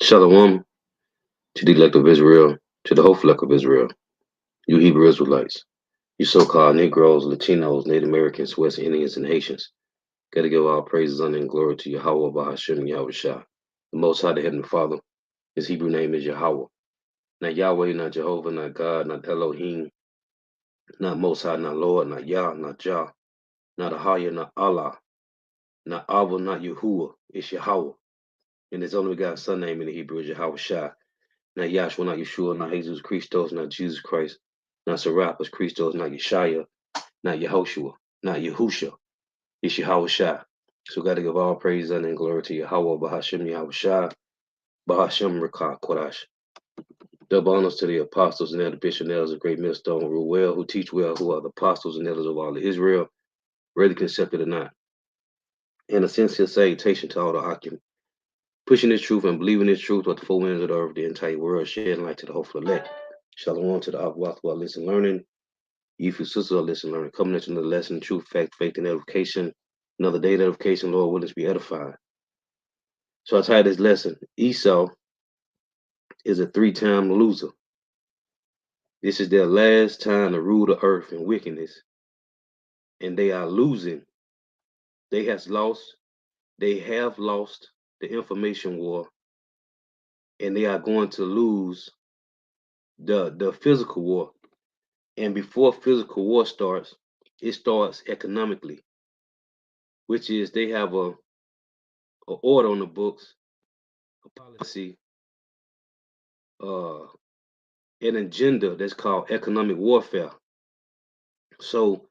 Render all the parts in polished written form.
Shalom to the elect of Israel, to the whole flock of Israel, you Hebrew Israelites, you so-called Negroes, Latinos, Native Americans, West Indians, and Haitians. Gotta give all praises, honor, and glory to Yahweh, Bahashem, and Yahweh Shah. The Most High, the Heavenly Father. His Hebrew name is Yahweh. Not Yahweh, not Jehovah, not God, not Elohim, not Most High, not Lord, not Yah, not Jah, not Ahaya, not Allah, not Abba, not Yahuwah. It's Yahweh. And his only begotten Son name in the Hebrew is Yahweh Shah. Not Yahshua, not Yeshua, not Jesus Christos, not Jesus Christ, not Serapis Christos, not Yeshaya, not Yehoshua, not Yahusha. It's Yahweh Shai. So got to give all praise and glory to Yahweh, Bahashem, Yahweh Shai, Bahashem, Rakah, Kodash. Double honors to the apostles and elder bishop and elders of Great Millstone, who rule well, who teach well, who are the apostles and elders of all of Israel, ready accepted or not. And a sincere salutation to all the occupants, pushing this truth and believing this truth with the full winds of the earth, the entire world, shedding light to the hopeful elect. Shalom to the Abwath who are listening, learning. You for sisters are listening, learning. Coming into the lesson, truth, fact, faith, and edification. Another day of edification, Lord, willing to be edified. So I titled this lesson, Esau is a three-time loser. This is their last time to rule the earth in wickedness. And they are losing. They have lost the information war. And they are going to lose the physical war. And before physical war starts, it starts economically, which is they have a order on the books, a policy, an agenda that's called economic warfare. So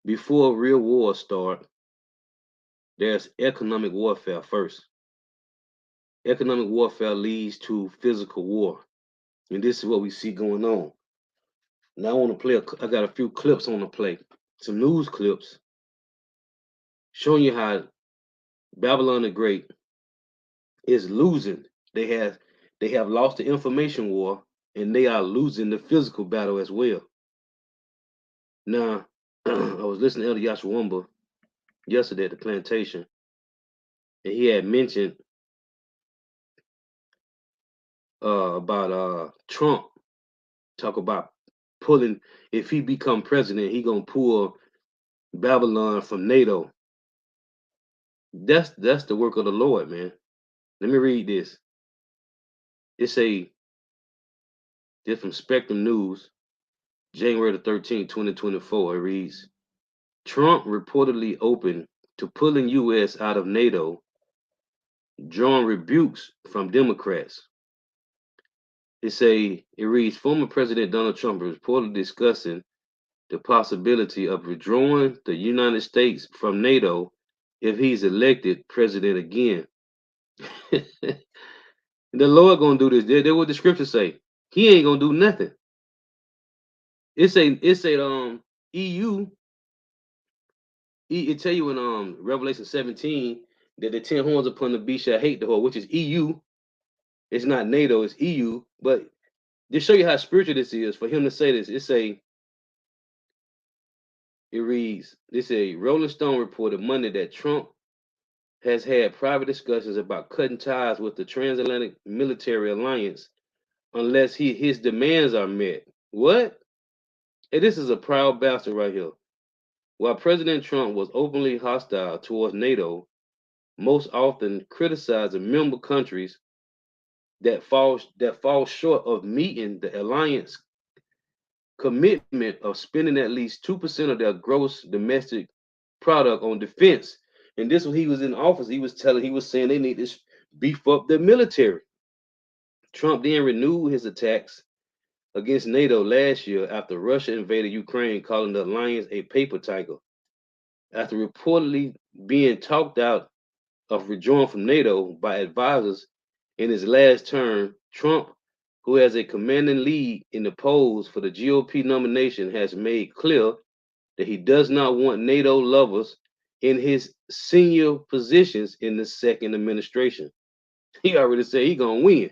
before real war start, there's economic warfare first. Economic warfare leads to physical war, and this is what we see going on. Now I want to play. I got a few clips on the play, some news clips showing you how Babylon the Great is losing. They have lost the information war, and they are losing the physical battle as well. Now, I was listening to Elder Yashawamba yesterday at the plantation, and he had mentioned about Trump. Talk about pulling, if he become president, he gonna pull Babylon from NATO. That's the work of the Lord, man. Let me read this. It's this from Spectrum News, January the 13th, 2024. It reads, Trump reportedly open to pulling U.S. out of NATO, drawing rebukes from Democrats. It reads, former President Donald Trump is reportedly discussing the possibility of withdrawing the United States from NATO if he's elected president again. The Lord gonna do this. That's what the scriptures say. He ain't gonna do nothing. It's a EU. It tell you in Revelation 17 that the 10 horns upon the beast shall hate the whore, which is EU. It's not NATO, it's EU. But to show you how spiritual this is, for him to say this, it reads, Rolling Stone reported Monday that Trump has had private discussions about cutting ties with the transatlantic military alliance unless his demands are met. What? Hey, this is a proud bastard right here. While President Trump was openly hostile towards NATO, most often criticizing member countries that fall short of meeting the alliance commitment of spending at least 2% of their gross domestic product on defense. And this when he was in office, he was saying they need to beef up their military. Trump then renewed his attacks against NATO last year after Russia invaded Ukraine, calling the alliance a paper tiger. After reportedly being talked out of withdrawing from NATO by advisors in his last term, Trump, who has a commanding lead in the polls for the GOP nomination, has made clear that he does not want NATO lovers in his senior positions in the second administration. He already said he's gonna win.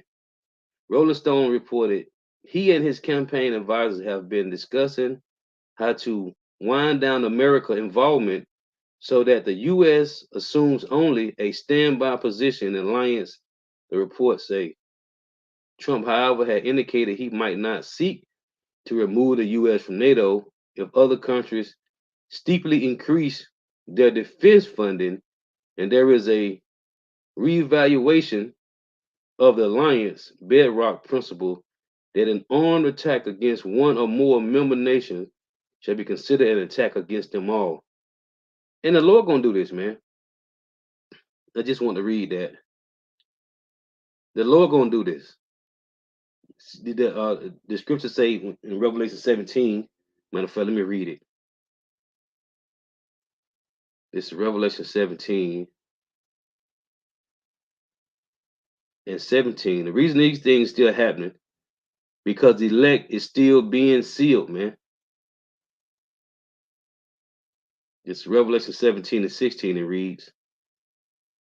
Rolling Stone reported he and his campaign advisors have been discussing how to wind down America involvement so that the U.S. assumes only a standby position in alliance, the reports say. Trump, however, had indicated he might not seek to remove the U.S. from NATO if other countries steeply increase their defense funding and there is a reevaluation of the alliance bedrock principle that an armed attack against one or more member nations shall be considered an attack against them all. And the Lord gonna do this, man. I just want to read that. The Lord gonna do this. The scriptures say in Revelation 17. Matter of fact, let me read it. This is Revelation 17 and 17. The reason these things still happening because the elect is still being sealed, man. It's Revelation 17 and 16. It reads,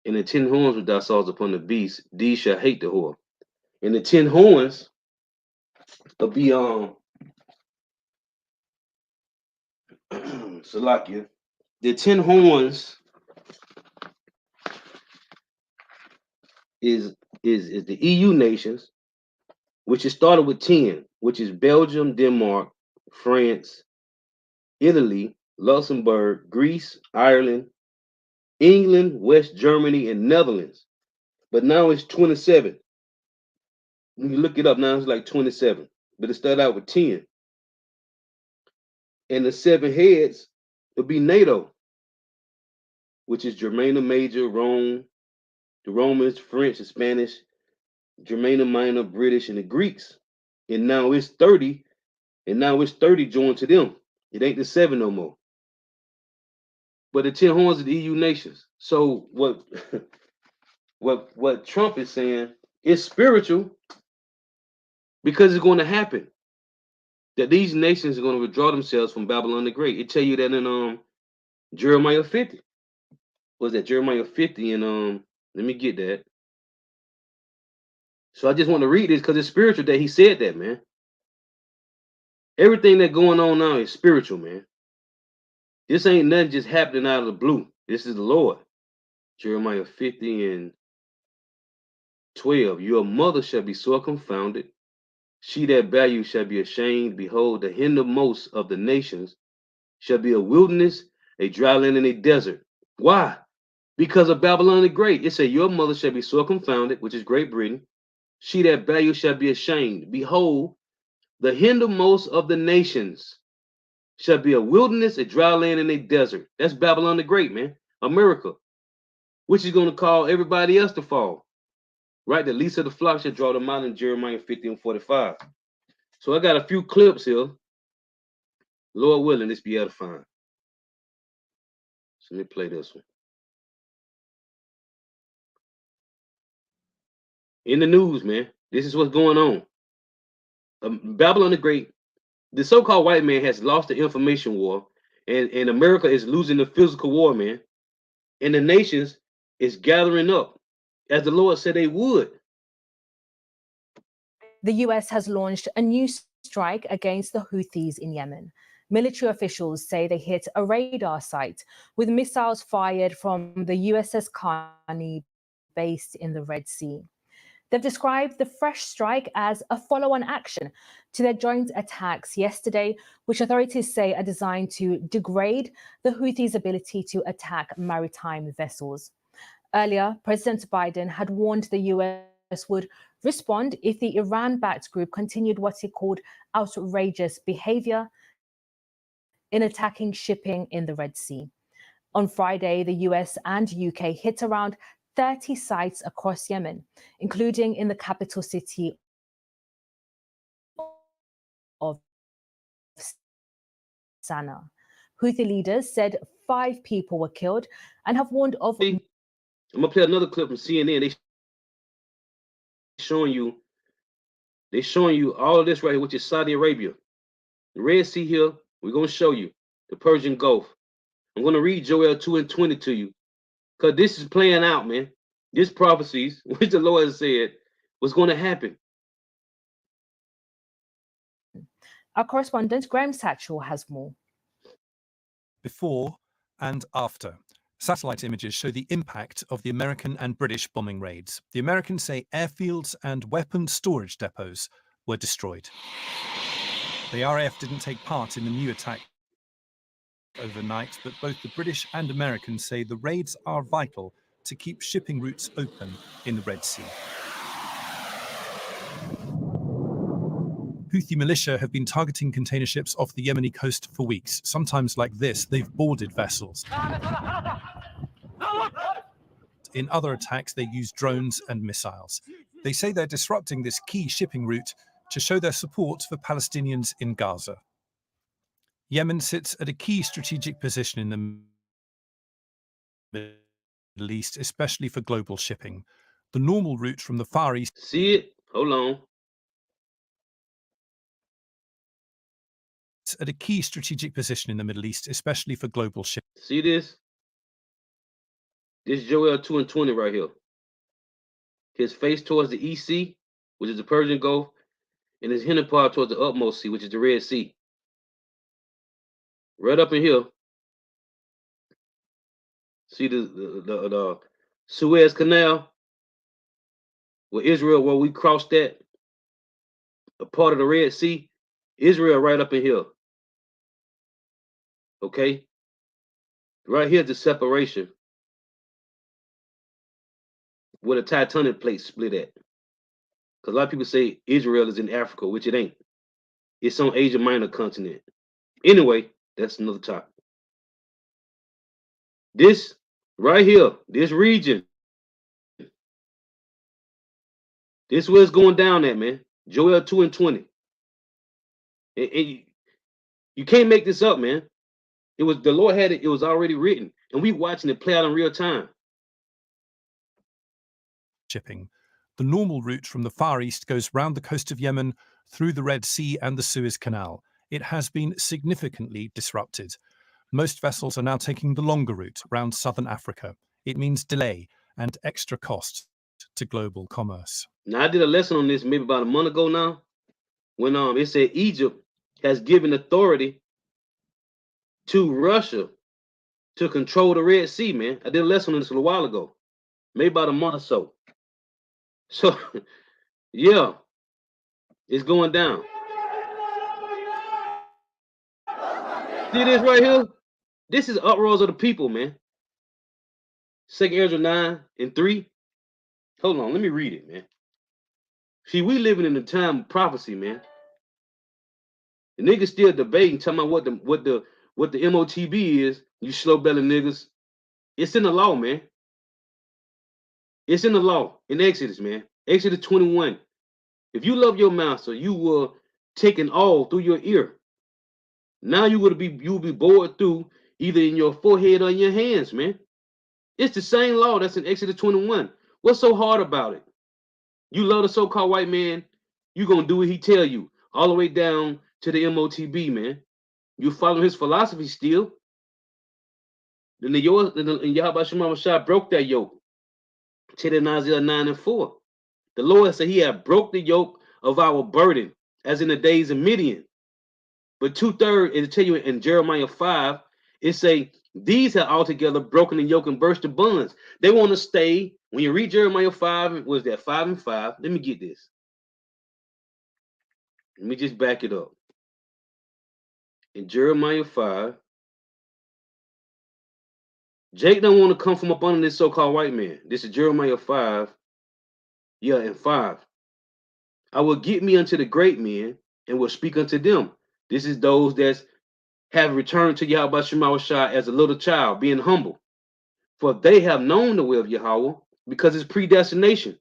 "And the 10 horns which thou sawest upon the beast, these shall hate the whore." And the 10 horns will be Salakia. The 10 horns is is the EU nations, which is started with 10, which is Belgium, Denmark, France, Italy, Luxembourg, Greece, Ireland, England, West Germany, and Netherlands. But now it's 27. When you look it up now, it's like 27. But it started out with 10. And the 7 heads will be NATO, which is Germana Major, Rome, the Romans, French, and Spanish, Germana Minor, British, and the Greeks. And now it's 30, and now it's 30 joined to them. It ain't the 7 no more. But the 10 horns of the EU nations. So what what Trump is saying is spiritual because it's going to happen. That these nations are going to withdraw themselves from Babylon the Great. It tell you that in Jeremiah 50. Was that Jeremiah 50? And let me get that. So I just want to read this because it's spiritual that he said that, man. Everything that's going on now is spiritual, man. This ain't nothing just happening out of the blue. This is the Lord. Jeremiah 50 and 12. Your mother shall be sore confounded. She that bare you shall be ashamed. Behold, the hindermost of the nations shall be a wilderness, a dry land, and a desert. Why? Because of Babylon the Great. It said, your mother shall be sore confounded, which is Great Britain. She that bare you shall be ashamed. Behold, the hindermost of the nations shall be a wilderness, a dry land, and a desert. That's Babylon the Great, man. America, which is going to call everybody else to fall. Right? The least of the flock shall draw them out in Jeremiah 50 and 45. So I got a few clips here. Lord willing, this be edifying. So let me play this one. In the news, man, this is what's going on. Babylon the Great, the so-called white man has lost the information war, and America is losing the physical war, man. And the nations is gathering up, as the Lord said they would. The US has launched a new strike against the Houthis in Yemen. Military officials say they hit a radar site with missiles fired from the USS Carney based in the Red Sea. They've described the fresh strike as a follow-on action to their joint attacks yesterday, which authorities say are designed to degrade the Houthis' ability to attack maritime vessels. Earlier, President Biden had warned the US would respond if the Iran-backed group continued what he called outrageous behavior in attacking shipping in the Red Sea. On Friday, the US and UK hit around 30 sites across Yemen, including in the capital city of Sana'a. Houthi leaders said 5 people were killed and have warned of. See, I'm gonna play another clip from CNN. They showing you all of this right here, which is Saudi Arabia. The Red Sea here, we're gonna show you the Persian Gulf. I'm gonna read Joel 2 and 20 to you. Because this is playing out, man. This prophecies, which the Lord has said, was going to happen. Our correspondent Graham Satchell has more. Before and after. Satellite images show the impact of the American and British bombing raids. The Americans say airfields and weapons storage depots were destroyed. The RAF didn't take part in the new attack overnight, but both the British and Americans say the raids are vital to keep shipping routes open in the Red Sea. Houthi militia have been targeting container ships off the Yemeni coast for weeks. Sometimes like this, they've boarded vessels. In other attacks, they use drones and missiles. They say they're disrupting this key shipping route to show their support for Palestinians in Gaza. Yemen sits at a key strategic position in the Middle East, especially for global shipping. The normal route from the Far East. See it? Hold on. At a key strategic position in the Middle East, especially for global shipping. See this? This Joel 2:20 right here. His face towards the East Sea, which is the Persian Gulf, and his hinder part towards the utmost sea, which is the Red Sea. Right up in here. See the Suez Canal, where Israel, where we crossed that, a part of the Red Sea. Israel right up in here. Okay? Right here's the separation where the tectonic plate split at. Because a lot of people say Israel is in Africa, which it ain't. It's on Asia Minor continent. Anyway, that's another topic. This right here, this region, this is where it's going down at, man. Joel 2:20. You can't make this up, man. It was the Lord had it, it was already written, and we watching it play out in real time. Shipping. The normal route from the Far East goes round the coast of Yemen, through the Red Sea and the Suez Canal. It has been significantly disrupted. Most vessels are now taking the longer route round southern Africa. It means delay and extra cost to global commerce. Now, I did a lesson on this maybe about a month ago now, when it said Egypt has given authority to Russia to control the Red Sea, man. I did a lesson on this a little while ago, maybe about a month or so. So, yeah, it's going down. See this right here? This is uproars of the people, man. 2 Ezra 9:3. Hold on, let me read it, man. See, we living in a time of prophecy, man. The niggas still debating, talking about what the MOTB is. You slow belly niggas. It's in the law, man. It's in the law in Exodus, man. Exodus 21. If you love your master, you will take an awl through your ear. Now you will be bored through either in your forehead or in your hands, man. It's the same law that's in Exodus 21. What's so hard about it? You love the so-called white man, you gonna do what he tell you, all the way down to the MOTB, man. You follow his philosophy still. Then Yahweh Shema Shah broke that yoke. Isaiah 9:4. The Lord said he had broke the yoke of our burden, as in the days of Midian. But 2/3, it'll tell you in Jeremiah 5, it say these have altogether broken the yoke and burst the bonds. They want to stay. When you read Jeremiah 5, was that 5 and 5? Let me get this. Let me just back it up. In Jeremiah 5, Jake don't want to come from up under this so-called white man. This is Jeremiah 5. Yeah, and 5. I will get me unto the great men and will speak unto them. This is those that have returned to Yahweh Shema Shah as a little child, being humble. For they have known the way of Yahweh because it's predestination.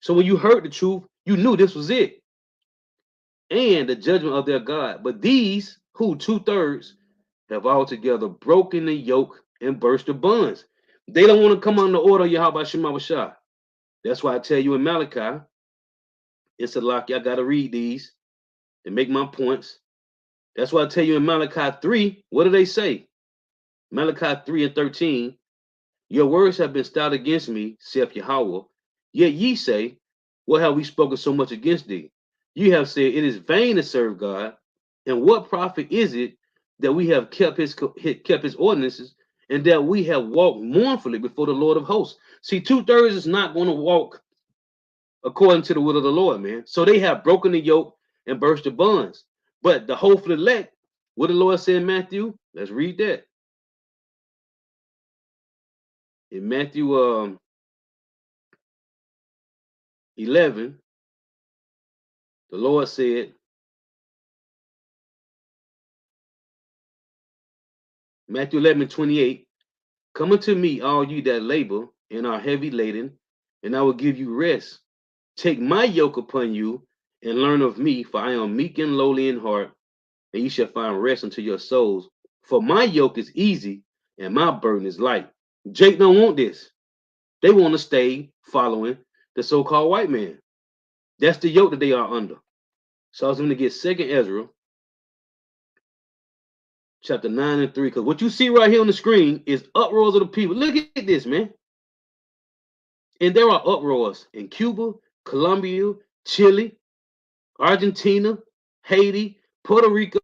So when you heard the truth, you knew this was it. And the judgment of their God. But these, who 2/3, have altogether broken the yoke and burst the bonds. They don't want to come under the order of Yahweh Shema Shah. That's why I tell you in Malachi, it's a lock. Y'all got to read these and make my points. That's why I tell you in Malachi 3, what do they say? Malachi 3:13, your words have been stout against me, saith Yahweh. Yet ye say, what have we spoken so much against thee? You have said, it is vain to serve God. And what profit is it that we have kept his ordinances and that we have walked mournfully before the Lord of hosts. See, 2/3 is not going to walk according to the will of the Lord, man. So they have broken the yoke and burst the bonds. But the hopeful elect, what the Lord said in Matthew, let's read that. In Matthew 11, the Lord said, Matthew 11:28, come unto me, all you that labor and are heavy laden, and I will give you rest. Take my yoke upon you and learn of me, for I am meek and lowly in heart, and ye shall find rest unto your souls. For my yoke is easy and my burden is light. Jake don't want this. They want to stay following the so-called white man. That's the yoke that they are under. So I was going to get 2nd Ezra, chapter 9 and 3, because what you see right here on the screen is uproars of the people. Look at this, man. And there are uproars in Cuba, Colombia, Chile, Argentina, Haiti, Puerto Rico.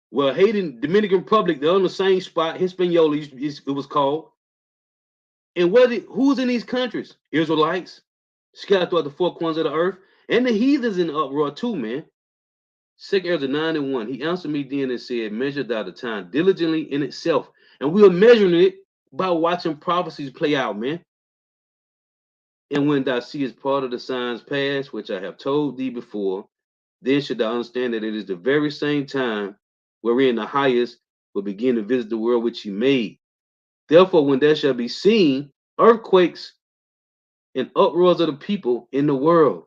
Well, Haiti, Dominican Republic, they're on the same spot. Hispaniola, it was called. And who's in these countries? Israelites, scattered throughout the four corners of the earth, and the heathens in the uproar too, man. 2 Ezra 9 and 1. He answered me then and said, measure thou the time diligently in itself. And we are measuring it by watching prophecies play out, man. And when thou seest part of the signs pass, which I have told thee before, then should thou understand that it is the very same time wherein the highest will begin to visit the world which he made. Therefore, when there shall be seen earthquakes and uproars of the people in the world,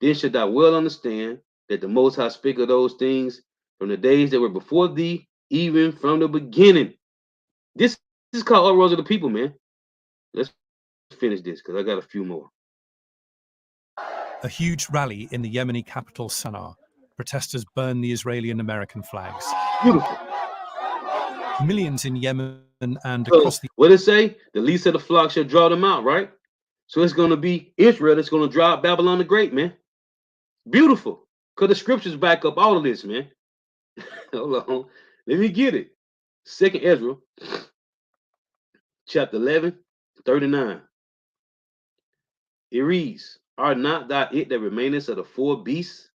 then should thou well understand that the Most High spake of those things from the days that were before thee, even from the beginning. This is called uproars of the people, man. Let's finish this because I got a few more. A huge rally in the Yemeni capital Sana'a. Protesters burned the Israeli and American flags. Beautiful. Millions in Yemen and So, across the... what did it say? The least of the flock shall draw them out, right? So it's going to be Israel that's going to drive Babylon the Great, man. Beautiful. Because the scriptures back up all of this, man. Hold on. Let me get it. 2nd Ezra, chapter 11, 39. It reads, are not thou it that remainest of the four beasts,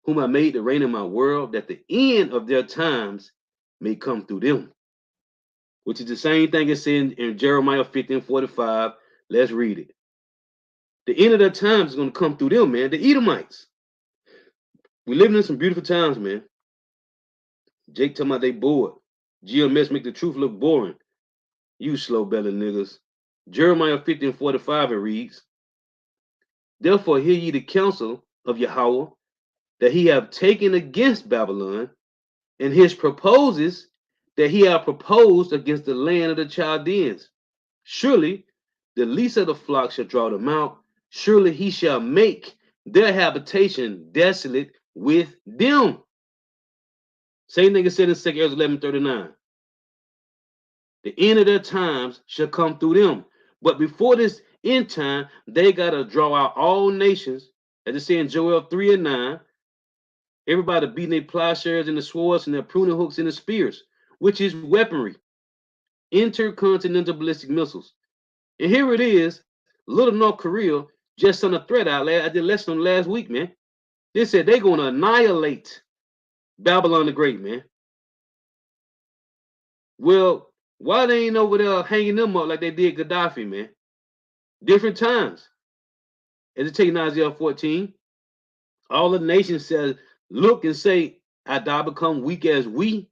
whom I made to reign in my world, that the end of their times may come through them? Which is the same thing as said in Jeremiah 15:45. Let's read it. The end of their times is going to come through them, man. The Edomites. We're living in some beautiful times, man. Jake talking about they bored. GMS make the truth look boring. You slow-bellied niggas. Jeremiah 15:45, it reads, therefore hear ye the counsel of Yahweh that he have taken against Babylon, and his proposes that he have proposed against the land of the Chaldeans. Surely the least of the flock shall draw them out. Surely he shall make their habitation desolate with them. Same thing is said in 2 Ezra 11:39. The end of their times shall come through them. But before this end time, they got to draw out all nations. As it says in Joel 3 and 9, everybody beating their plowshares and the swords and their pruning hooks and the spears, which is weaponry, intercontinental ballistic missiles. And here it is, little North Korea just sent a threat out. I did a lesson on last week, man. They said they're going to annihilate Babylon the Great, man. Well, why they ain't over there hanging them up like they did Gaddafi, man? Different times. As it takes in Isaiah 14, all the nations said, look and say, I thou become weak as we,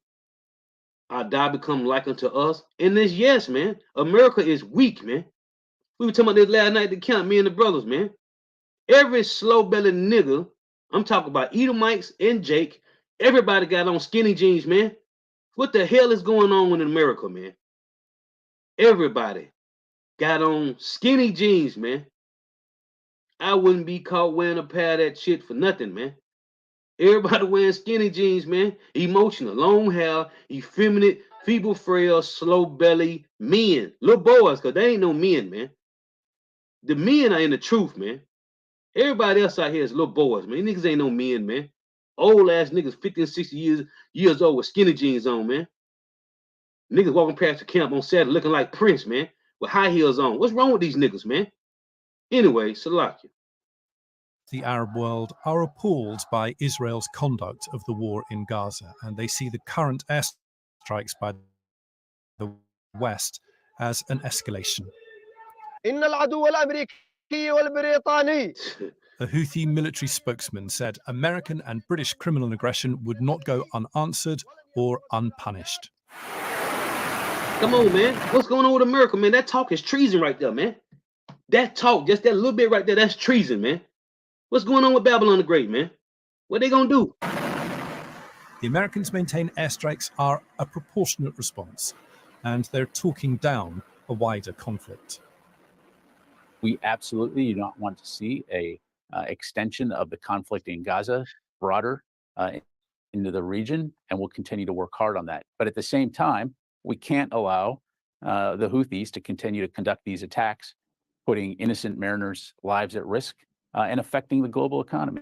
I thou become like unto us. And this, yes, man, America is weak, man. We were talking about this last night at the camp, me and the brothers, man. Every slow-bellied nigga, I'm talking about Edomites and Jake, everybody got on skinny jeans, man. What the hell is going on in America, man? Everybody got on skinny jeans, man. I wouldn't be caught wearing a pair of that shit for nothing, man. Everybody wearing skinny jeans, man. Emotional, long hair, effeminate, feeble, frail, slow belly men. Little boys, because they ain't no men, man. The men are in the truth, man. Everybody else out here is little boys, man. Niggas ain't no men, man. Old ass niggas, 50 and 60 years old with skinny jeans on, man. Niggas walking past the camp on Saturday looking like Prince, man, with high heels on. What's wrong with these niggas, man? Anyway, Salakia. The Arab world are appalled by Israel's conduct of the war in Gaza, and they see the current airstrikes by the West as an escalation. A Houthi military spokesman said American and British criminal aggression would not go unanswered or unpunished. Come on, man. What's going on with America, man? That talk is treason right there, man. That talk, just that little bit right there, that's treason, man. What's going on with Babylon the Great, man? What they gonna do? The Americans maintain airstrikes are a proportionate response, and they're talking down a wider conflict. We absolutely do not want to see a extension of the conflict in Gaza broader into the region, and we'll continue to work hard on that. But at the same time, we can't allow the Houthis to continue to conduct these attacks, putting innocent mariners' lives at risk and affecting the global economy.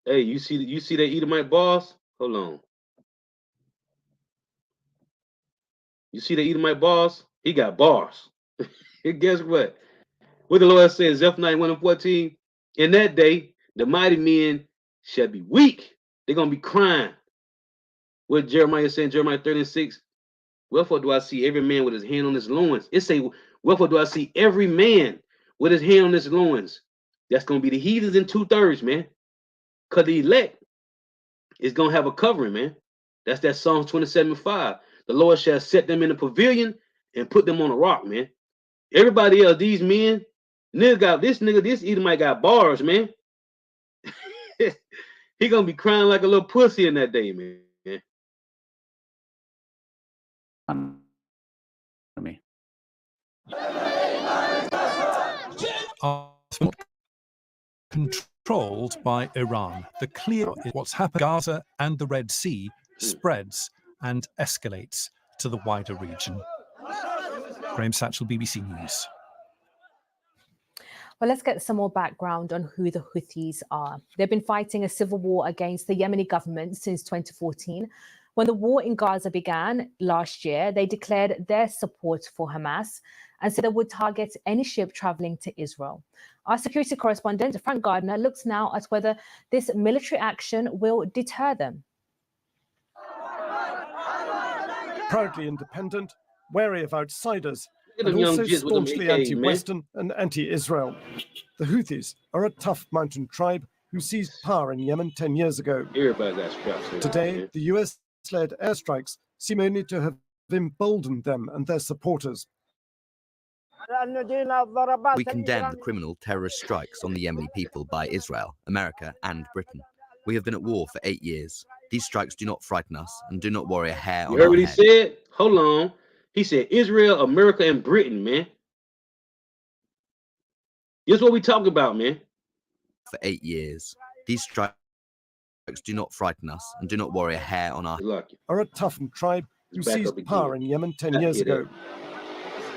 Hey, you see that Edomite boss? Hold on. You see that Edomite boss? He got bars. And guess what? What the Lord says, Zephaniah 1:14, in that day, the mighty men shall be weak. They're going to be crying. What Jeremiah said in Jeremiah 36, wherefore do I see every man with his hand on his loins? It say, wherefore do I see every man with his hand on his loins? That's going to be the heathens in 2/3, man. Because the elect is going to have a covering, man. That's that Psalms 27:5. The Lord shall set them in a pavilion and put them on a rock, man. Everybody else, these men, this Edomite got bars, man. He gonna be crying like a little pussy in that day, man. Are controlled by Iran. The clear is what's happened in Gaza and the Red Sea spreads and escalates to the wider region. Graham Satchell, BBC News. Well, let's get some more background on who the Houthis are. They've been fighting a civil war against the Yemeni government since 2014. When the war in Gaza began last year, they declared their support for Hamas and said they would target any ship traveling to Israel. Our security correspondent, Frank Gardner, looks now at whether this military action will deter them. Proudly independent, wary of outsiders, Look at and them young also jits with them staunchly AKs, anti-Western and anti-Israel. The Houthis are a tough mountain tribe who seized power in Yemen 10 years ago. Everybody got straps. Today, the US-led airstrikes seem only to have emboldened them and their supporters. We condemn the criminal terrorist strikes on the Yemeni people by Israel, America, and Britain. We have been at war for 8 years. These strikes do not frighten us and do not worry a hair on You heard our what he head. said? Hold on. He said Israel, America, and Britain, man. This is what we talking about, man. For 8 years. These strikes do not frighten us and do not worry a hair on our head. Are a toughened tribe who Back seized up power again. in Yemen 10 years ago.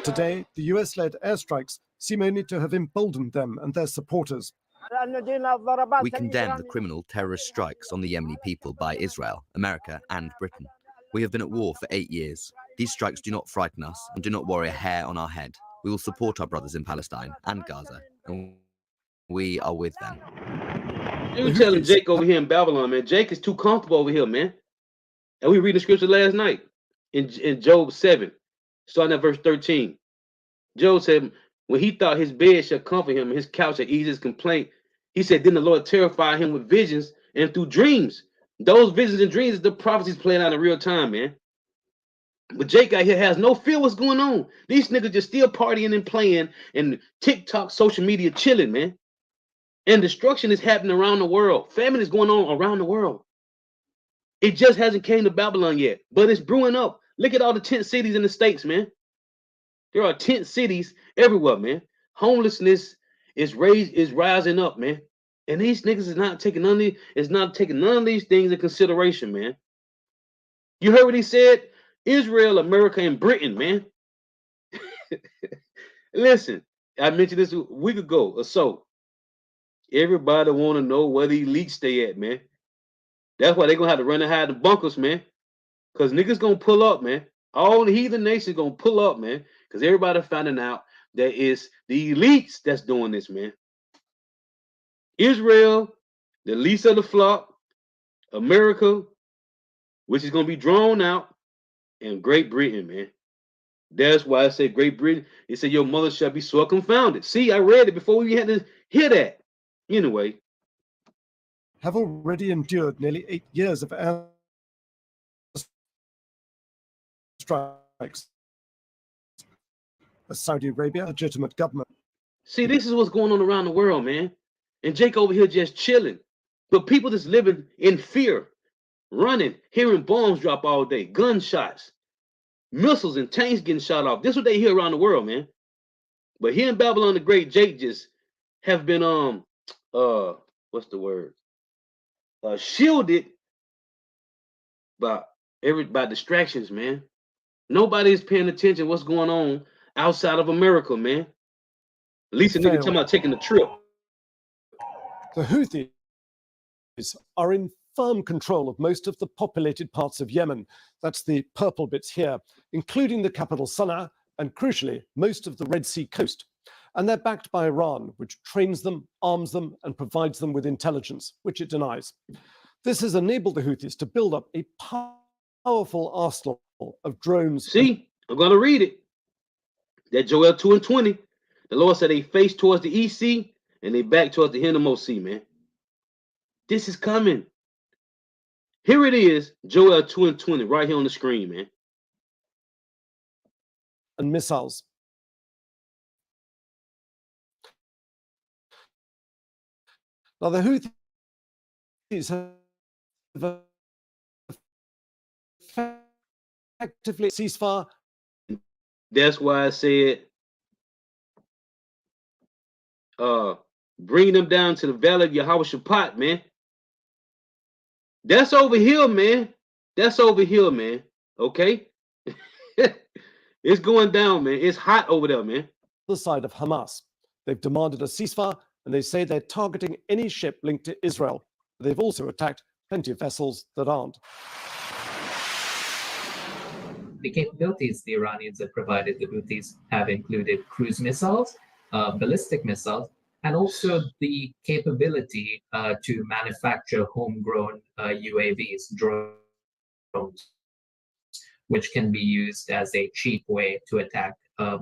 Today, the US-led airstrikes seem only to have emboldened them and their supporters. We condemn the criminal terrorist strikes on the Yemeni people by Israel, America, and Britain. We have been at war for 8 years. These strikes do not frighten us and do not worry a hair on our head. We will support our brothers in Palestine and Gaza, and we are with them. You telling Jake over here in Babylon, man. Jake is too comfortable over here, man. And we read the scripture last night in Job 7, starting at verse 13. Job said, when he thought his bed shall comfort him and his couch shall ease his complaint, he said, then the Lord terrified him with visions and through dreams. Those visions and dreams is the prophecies playing out in real time, man. But Jake out here has no fear what's going on. These niggas just still partying and playing and TikTok, social media chilling, man. And destruction is happening around the world. Famine is going on around the world. It just hasn't came to Babylon yet, but it's brewing up. Look at all the tent cities in the States, man. There are tent cities everywhere, man. Homelessness is rising up, man. And these niggas is not taking none of these things in consideration, man. You heard what he said? Israel, America, and Britain, man. Listen, I mentioned this a week ago or so. Everybody want to know where the elites stay at, man. That's why they're gonna have to run and hide the bunkers, man. Because niggas gonna pull up, man. All the heathen nations gonna pull up, man. Because everybody finding out that it's the elites that's doing this, man. Israel, the least of the flock, America, which is gonna be drawn out, and Great Britain, man. That's why I say Great Britain. It said your mother shall be so confounded. See, I read it before we had to hear that. Anyway. Have already endured nearly 8 years of air strikes. A Saudi Arabia legitimate government. See, this is what's going on around the world, man. And Jake over here just chilling. But people just living in fear, running, hearing bombs drop all day, gunshots, missiles and tanks getting shot off. This is what they hear around the world, man. But here in Babylon the Great, Jake just have been what's the word? Shielded by distractions, man. Nobody's paying attention what's going on outside of America, man. At least a nigga talking about taking a trip. The Houthis are in firm control of most of the populated parts of Yemen. That's the purple bits here, including the capital Sana'a and, crucially, most of the Red Sea coast. And they're backed by Iran, which trains them, arms them, and provides them with intelligence, which it denies. This has enabled the Houthis to build up a powerful arsenal of drones. See, I'm going to read it. That Joel 2:20. The Lord said they face towards the East Sea and they back towards the Hindermost Sea, man. This is coming. Here it is, Joel 2:20, right here on the screen, man. And missiles. Now, the Houthis have effectively ceasefire. That's why I said bring them down to the valley of Yehoshaphat, man. That's over here, man. That's over here, man. Okay? It's going down, man. It's hot over there, man. The side of Hamas. They've demanded a ceasefire, and they say they're targeting any ship linked to Israel. They've also attacked plenty of vessels that aren't. The capabilities the Iranians have provided the Houthis have included cruise missiles, ballistic missiles, and also the capability to manufacture homegrown UAVs, drones, which can be used as a cheap way to attack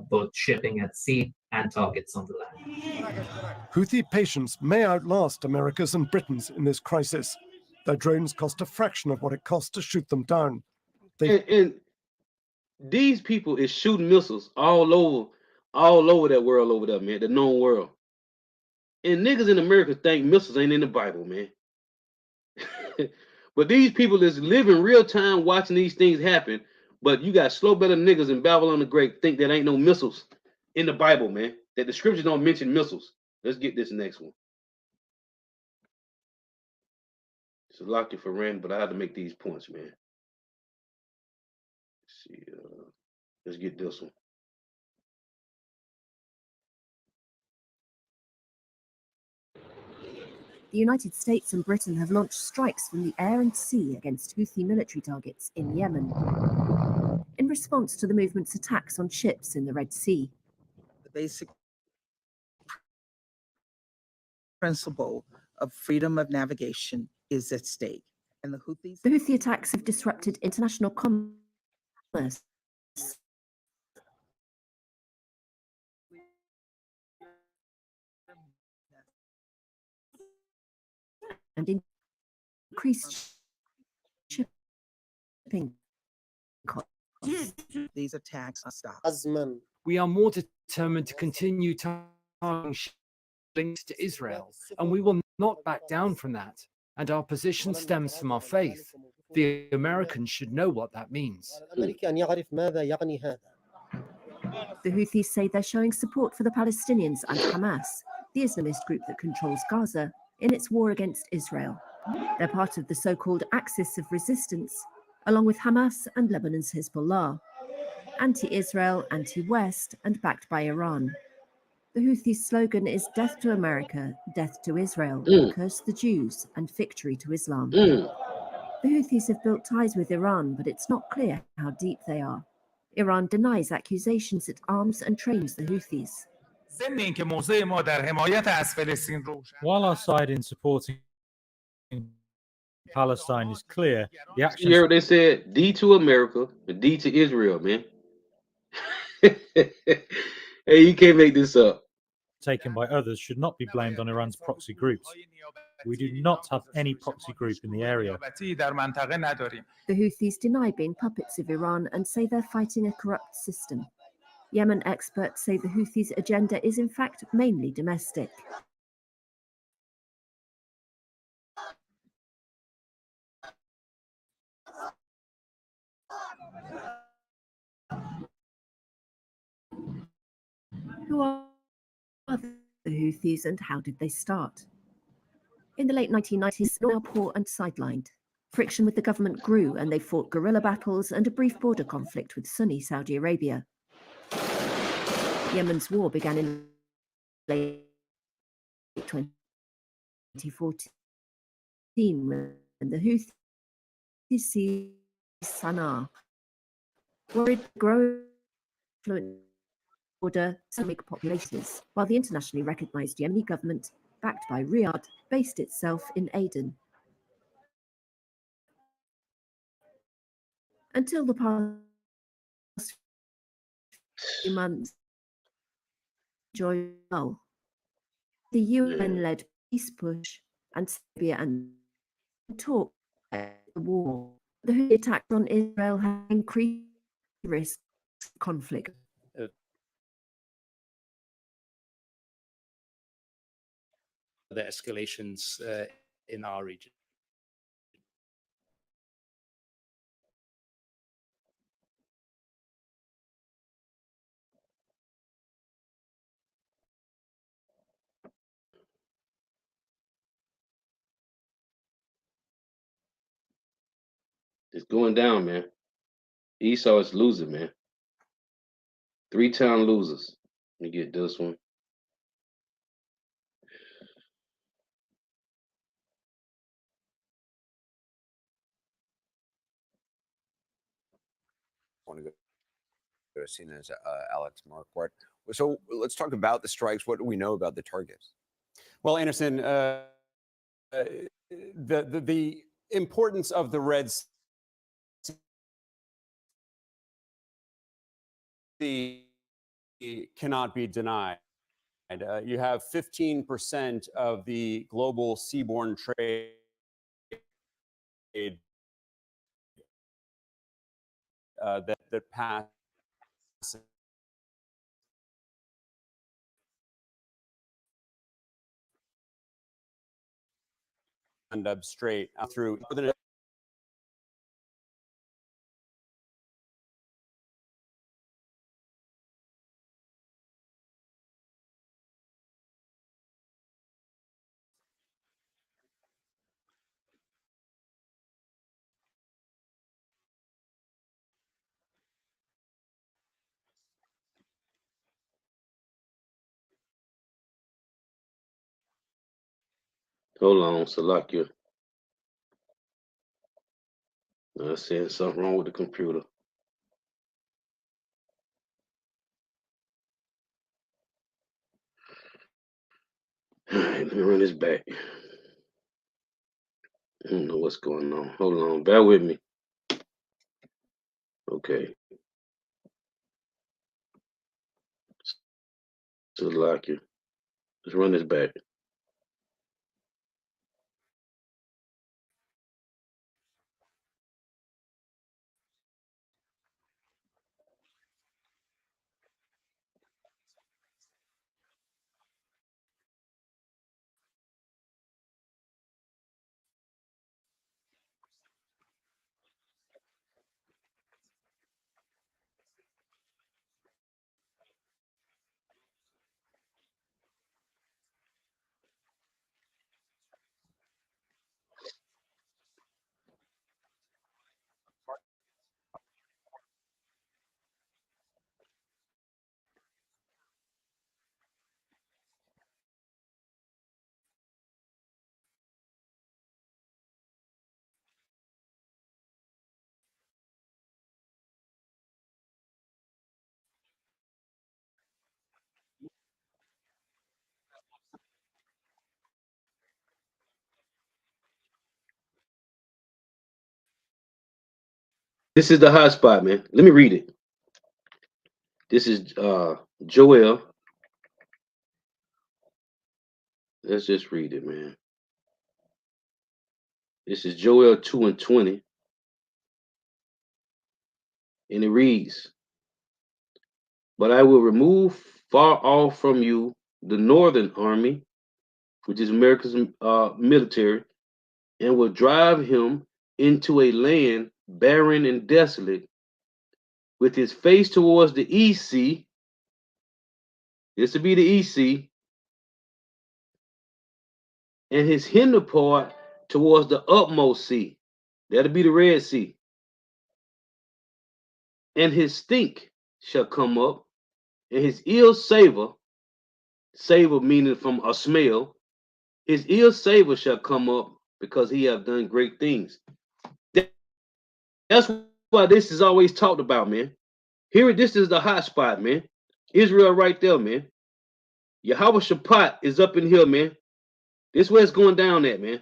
both shipping at sea and targets on the land. Houthi patience may outlast America's and Britain's in this crisis. Their drones cost a fraction of what it costs to shoot them down. And these people is shooting missiles all over that world over there, man, the known world. And niggas in America think missiles ain't in the Bible, man. But these people is living real time watching these things happen. But you got slow better niggas in Babylon the Great think that ain't no missiles in the Bible, man. That the scriptures don't mention missiles. Let's get this next one. It's a lock it for random, but I had to make these points, man. Let's see, let's get this one. The United States and Britain have launched strikes from the air and sea against Houthi military targets in Yemen in response to the movement's attacks on ships in the Red Sea. The basic principle of freedom of navigation is at stake. And the Houthi attacks have disrupted international commerce and increased shipping costs. These attacks are stopped. We are more determined to continue targeting links to Israel, and we will not back down from that. And our position stems from our faith. The Americans should know what that means. The Houthis say they're showing support for the Palestinians and Hamas, the Islamist group that controls Gaza, in its war against Israel. They're part of the so-called Axis of Resistance, along with Hamas and Lebanon's Hezbollah, anti-Israel, anti-West, and backed by Iran. The Houthis' slogan is "Death to America, death to Israel, curse the Jews, and victory to Islam." The Houthis have built ties with Iran, but it's not clear how deep they are. Iran denies accusations it arms and trains the Houthis. While our side in supporting Palestine is clear, the You actions heard what they said? D to America, and D to Israel, man. Hey, you can't make this up. taken by others should not be blamed on Iran's proxy groups. We do not have any proxy group in the area. The Houthis deny being puppets of Iran and say they're fighting a corrupt system. Yemen experts say the Houthis' agenda is in fact mainly domestic. Who are the Houthis and how did they start? In the late 1990s, they were poor and sidelined. Friction with the government grew and they fought guerrilla battles and a brief border conflict with Sunni Saudi Arabia. Yemen's war began in late 2014 when the Houthis seized Sana'a. Worried the growing influence border Islamic populations, while the internationally recognized Yemeni government, backed by Riyadh, based itself in Aden. Until the past few months, the UN-led peace push and Serbia and talk the war. The Houthi attacks on Israel have increased the risk of conflict. The escalations in our region. It's going down, man. Esau is losing, man. 3-time losers. Let me get this one. Want to go to CNN's Alex Marquardt. So let's talk about the strikes. What do we know about the targets? Well, Anderson, the importance of the Red Sea cannot be denied. You have 15% of the global seaborne trade that passes and up straight through northern. Hold on, Salakia. I said something wrong with the computer. All right, let me run this back. I don't know what's going on. Hold on, bear with me. Okay. Salakia. Let's run this back. This is the hot spot, man. Let me read it. This is Joel. Let's just read it, man. This is Joel 2:20, and it reads, "But I will remove far off from you the northern army, which is America's military, and will drive him into a land barren and desolate, with his face towards the east sea." This will be the east sea, and his hinder part towards the utmost sea. That'll be the Red Sea. And his stink shall come up, and his ill savor, savor meaning from a smell, his ill savor shall come up because he have done great things. That's why this is always talked about, man. Here, this is the hot spot, man. Israel right there, man. Yahweh Shaphat is up in here, man. This where it's going down at, man.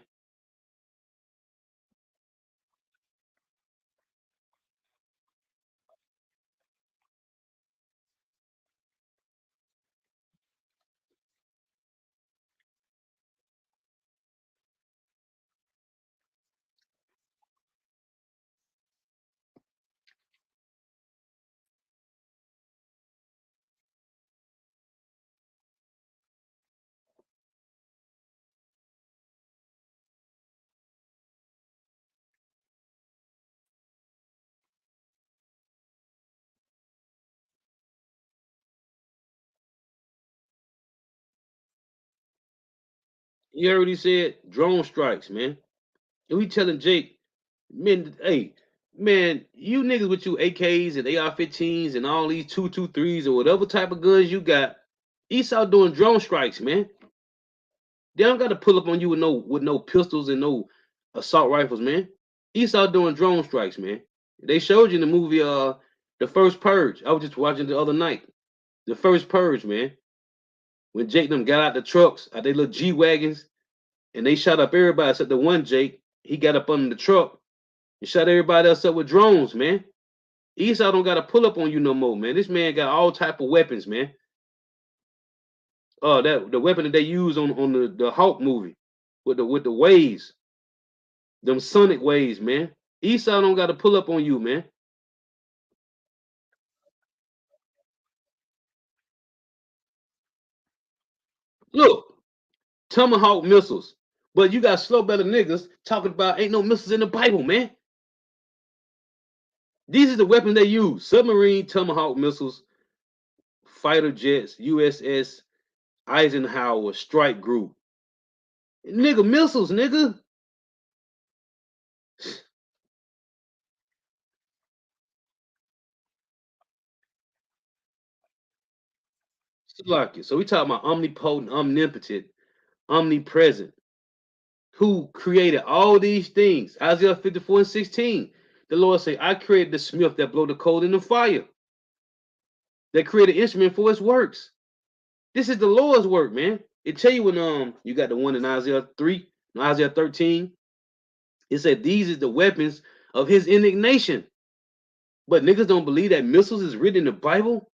You heard what he said? Drone strikes, man. And we telling Jake, man, hey, man, you niggas with your AKs and AR-15s and all these 223s or whatever type of guns you got, Esau doing drone strikes, man. They don't got to pull up on you with no pistols and no assault rifles, man. Esau doing drone strikes, man. They showed you in the movie The First Purge. I was just watching the other night. The First Purge, man. When Jake them got out the trucks, out their little G wagons, and they shot up everybody except the one Jake. He got up under the truck and shot everybody else up with drones, man. Esau don't got to pull up on you no more, man. This man got all type of weapons, man. That the weapon that they use on the Hawk movie with the waves, them sonic waves, man. Esau don't got to pull up on you, man. Look, Tomahawk missiles, but you got slow better niggas talking about ain't no missiles in the Bible, man. These are the weapons they use: submarine Tomahawk missiles, fighter jets, USS Eisenhower strike group. Nigga, missiles, nigga. So we talking about omnipotent, omnipotent, omnipresent, who created all these things. Isaiah 54:16. The Lord say, I created the smith that blow the coal in the fire, that created instrument for his works. This is the Lord's work, man. It tell you when you got the one in Isaiah 3, Isaiah 13. It said these is the weapons of his indignation. But niggas don't believe that missiles is written in the Bible.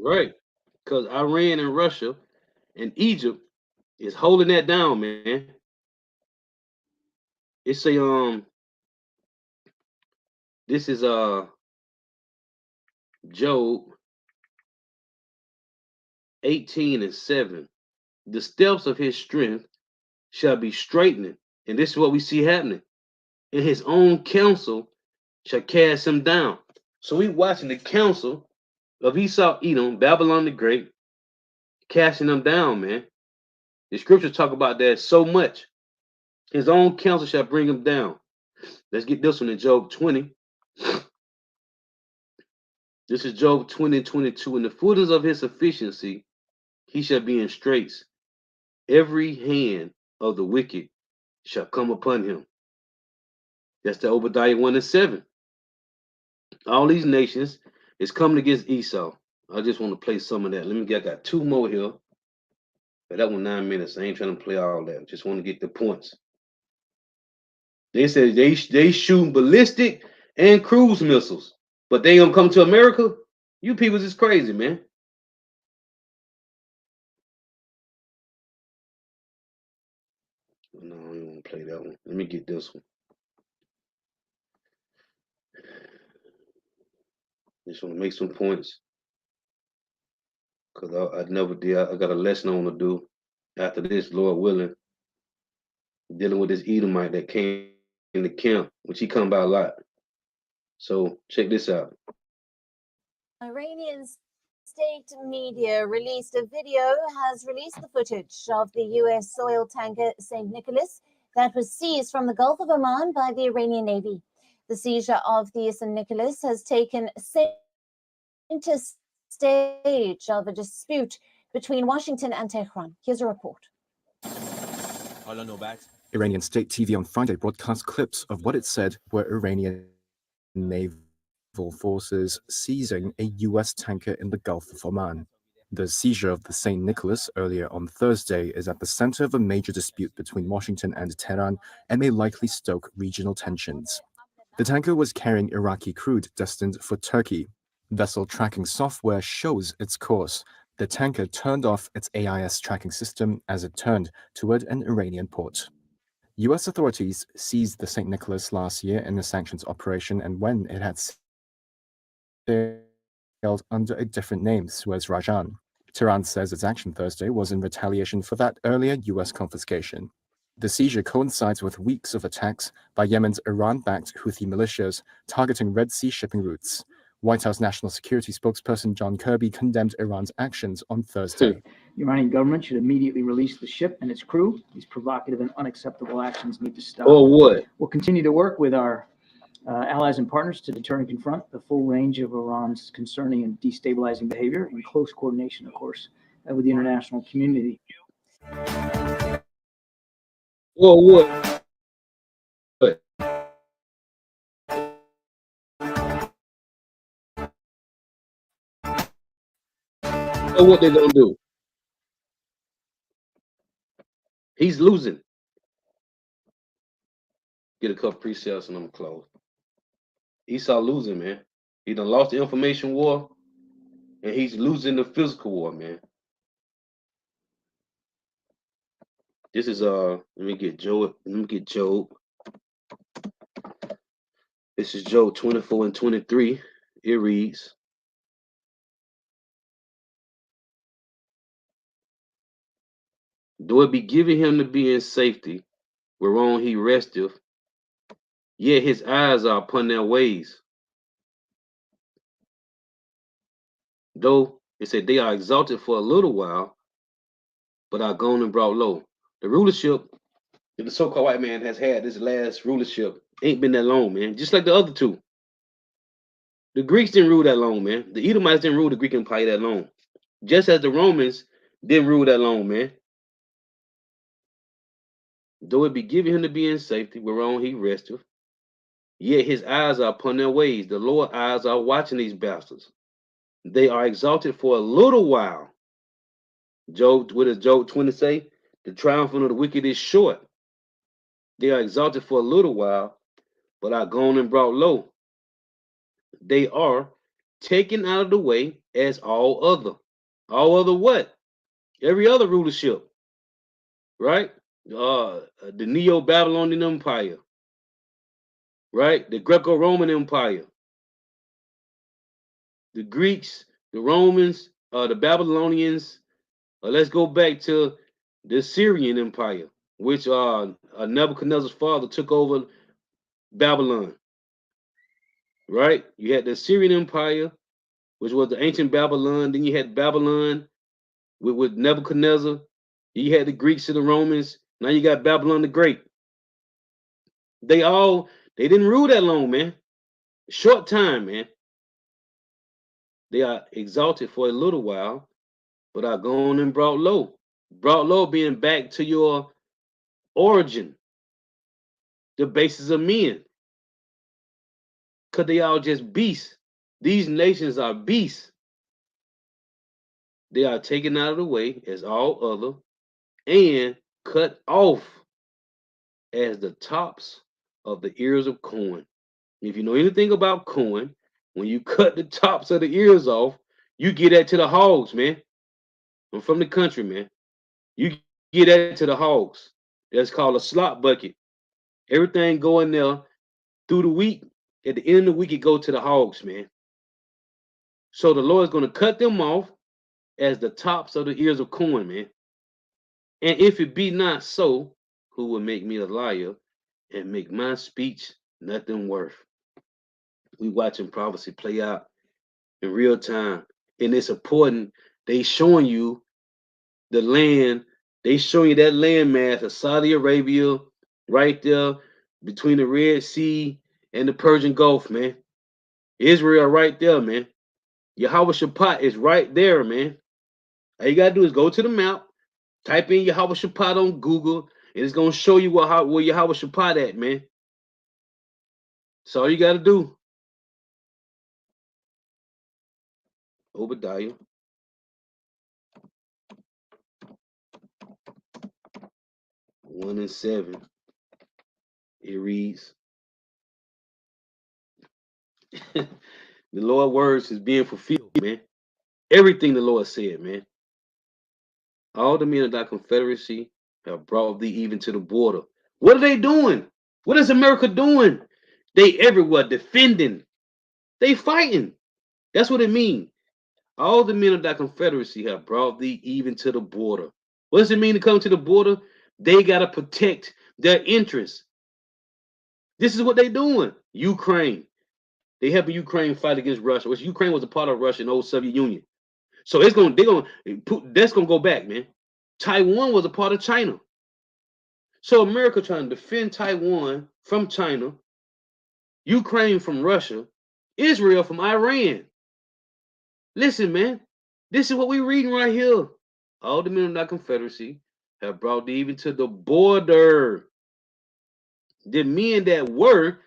Right. Because Iran and Russia and Egypt is holding that down, man. It's a this is Job 18:7. The steps of his strength shall be straightening. And this is what we see happening. And his own counsel shall cast him down. So we watching the counsel of Esau, Edom, Babylon the Great, casting them down, man. The scriptures talk about that so much. His own counsel shall bring him down. Let's get this one in Job 20. This is Job 20:22. In the fullness of his sufficiency, he shall be in straits. Every hand of the wicked shall come upon him. That's the Obadiah 1:7. All these nations is coming against Esau. I just want to play some of that. Let me get, I got two more here. But that one 9 minutes. I ain't trying to play all that. Just want to get the points. They said they shoot ballistic and cruise missiles, but they don't come to America. You people is crazy, man. No, I don't want to play that one. Let me get this one. Just want to make some points because I never did. I got a lesson I want to do after this, Lord willing, dealing with this Edomite that came in the camp, which he come by a lot. So check this out. Iranian state media released a video, has released the footage of the U.S. oil tanker St. Nicholas that was seized from the Gulf of Oman by the Iranian Navy. The seizure of the St. Nicholas has taken center stage of a dispute between Washington and Tehran. Here's a report. Iranian state TV on Friday broadcast clips of what it said were Iranian naval forces seizing a U.S. tanker in the Gulf of Oman. The seizure of the St. Nicholas earlier on Thursday is at the center of a major dispute between Washington and Tehran and may likely stoke regional tensions. The tanker was carrying Iraqi crude destined for Turkey. Vessel tracking software shows its course. The tanker turned off its AIS tracking system as it turned toward an Iranian port. U.S. authorities seized the St. Nicholas last year in a sanctions operation and when it had sailed under a different name, Suez Rajan. Tehran says its action Thursday was in retaliation for that earlier U.S. confiscation. The seizure coincides with weeks of attacks by Yemen's Iran-backed Houthi militias targeting Red Sea shipping routes. White House National Security spokesperson John Kirby condemned Iran's actions on Thursday. The Iranian government should immediately release the ship and its crew. These provocative and unacceptable actions need to stop. Or what? We'll continue to work with our allies and partners to deter and confront the full range of Iran's concerning and destabilizing behavior in close coordination, of course, with the international community. Or what? So what they gonna do? He's losing. Get a couple pre-sales and I'm close. Esau losing, man. He done lost the information war, and he's losing the physical war, man. This is let me get Job. This is Job 24:23. It reads, though it be given him to be in safety, whereon he resteth, yet his eyes are upon their ways. Though it said they are exalted for a little while, but are gone and brought low. The rulership that the so-called white man has had, this last rulership, ain't been that long, man. Just like the other two. The Greeks didn't rule that long, man. The Edomites didn't rule the Greek Empire that long. Just as the Romans didn't rule that long, man. Though it be given him to be in safety, whereon he resteth, yet his eyes are upon their ways. The Lord's eyes are watching these bastards. They are exalted for a little while. Job, what does Job 20 say? The triumphant of the wicked is short. They are exalted for a little while, but are gone and brought low. They are taken out of the way as all other. All other what? Every other rulership, right? The Neo-Babylonian Empire, right? The Greco-Roman Empire, the Greeks, the Romans, the Babylonians. Let's go back to the Syrian Empire, which Nebuchadnezzar's father took over Babylon, right? You had the Syrian Empire, which was the ancient Babylon. Then you had Babylon with Nebuchadnezzar. You had the Greeks and the Romans. Now you got Babylon the Great. They didn't rule that long, man. Short time, man. They are exalted for a little while, but are gone and brought low. Brought low being back to your origin, the basis of men. Because they all just beasts. These nations are beasts. They are taken out of the way as all other and cut off as the tops of the ears of corn. If you know anything about corn, when you cut the tops of the ears off, you get that to the hogs, man. I'm from the country, man. You get that to the hogs. That's called a slop bucket. Everything go in there through the week. At the end of the week, it go to the hogs, man. So the Lord is going to cut them off as the tops of the ears of corn, man. And if it be not so, who will make me a liar and make my speech nothing worth? We watching prophecy play out in real time. And it's important. They showing you the land. They showing you that land mass of Saudi Arabia right there between the Red Sea and the Persian Gulf, man. Israel right there, man. Yahweh Shaphat is right there, man. All you gotta do is go to the map, type in Yahweh Shaphat on Google, and it's gonna show you where Yahweh Shaphat at, man. That's all you gotta do. Obadiah. One and 7. It reads, the Lord's words is being fulfilled, man. Everything the Lord said, man. All the men of thy confederacy have brought thee even to the border. What are they doing? What is America doing? They everywhere defending. They fighting. That's what it means. All the men of thy confederacy have brought thee even to the border. What does it mean to come to the border? They got to protect their interests. This is what they doing. Ukraine. They helping Ukraine fight against Russia, which Ukraine was a part of Russia and old Soviet Union. So that's gonna go back, man. Taiwan was a part of China. So America trying to defend Taiwan from China, Ukraine from Russia, Israel from Iran. Listen, man, this is what we reading right here. All the men of that confederacy have brought thee even to the border. The men that were